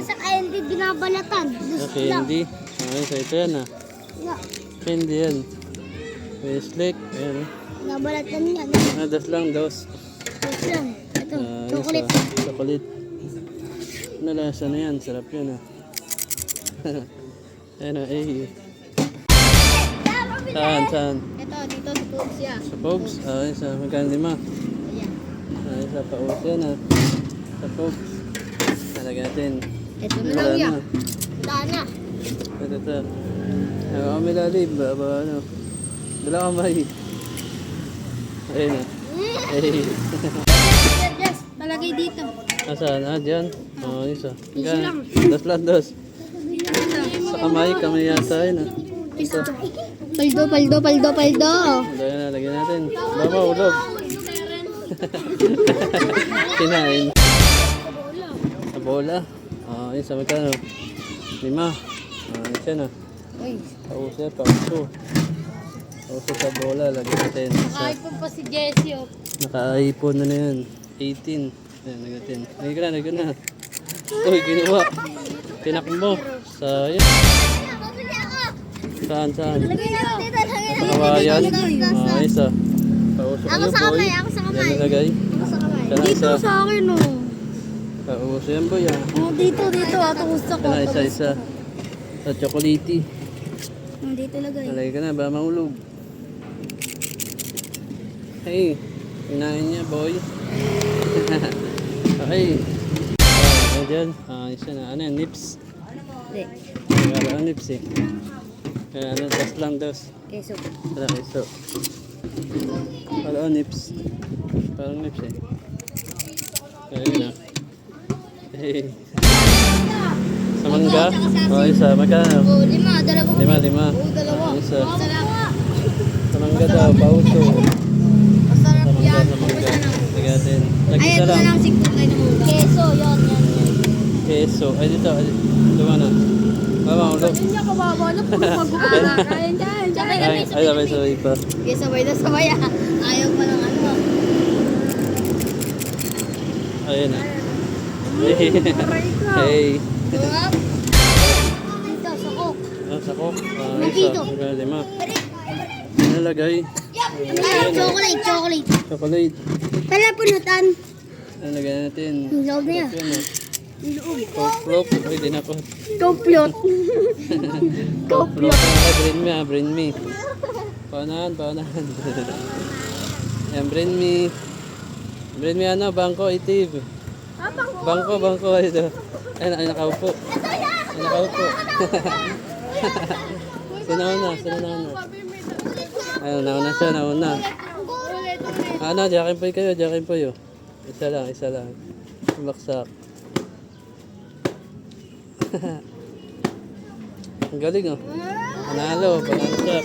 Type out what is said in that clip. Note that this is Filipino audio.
Sa candy binabalatan. Okay, hindi. Okay, so ito yan ah. Hindi yan. Westlake. Ayan. Binabalatan yan. Das lang, dos. Ito lang. Ito, chocolate. Chocolate. Nalasa na yan. Sarap yan ah. Ayan ah, eh. Saan? Ito, dito sa Pogs yan. Sa Pogs? Ay, sa magkano 5? Ayan. Ay, sa paus yan ah. Sa Pogs. Talaga natin. Ito na lang yan. Dana. Ito. Kami lalim ba? Ano? Dala kamay. Ayun ah. Yes, palagay dito. Nasaan? Diyan. Isa. Isa lang. Dos. Sa kamay yata yun ah. Ito. Paldo. Lagyan natin. Baba, ulog. Kinain. Sa bola. Yun sa magkano? 5. Isa na. Uy. Pauso. Pauso sa bola. Lagyan natin. Naka-iPhone pa si Jessie. Naka-iPhone na yan. 18. Ayan, lagyan. Lagyan na. Uy, ginawa. Tinakbo. Sayang. Saan? Sa kawayan. Isa. Pauso kayo, boy. Ako sa kamay. Yan nilagay. Dito sa akin, oh. Pauso yan, boy. Oh, dito. Ato gusto ko. Isa. Sa chocolate. Dito lagay. Nalagay ka na, ba mahulog. Hey, kinain niya, boy. Okay. Dyan. Isa na. Ano yan? Nips. Hindi. Ano nips eh. Das lang. Keso. Wala keso. Wala nips. Parang nips eh. Ayun na. Hey. Sa mangga? Isa. Magkano? Oh, 5. Dalawa. 5. Oh, dalawa. Isa. Masarap. Sa mangga daw, pauso. Masarap Sa yan. mangga. Lagatin. Ay, Nag-isa ito na lang. lang 5 kayo ng ulam. Keso, yan. Keso. Ay, dito. Luma na. Ulog. Hindi niya kababa na po mag-uula. Kaya dyan. Ay, sabay pa. Okay, sabay ah. Ayaw pa ng ano. Ayun na. Hey. Sarap. Ito, sako. Sako. Nandito. 5. Nalagay. Chocolate. Chocolate. Pala punutan. Nalagay natin. Yung loob na yan. Coke. Ay, di na po. Complot. Coke. Bring me. Paunahan. Yan, bring me. Bring me ano, bangko, itiv. Bangko. Ito. Ay, nakaupo. Sinauna. Ayun, nauna siya. Ano, jakin po kayo. Isa lang. Baksak. Ang galing oh. Panalo siya.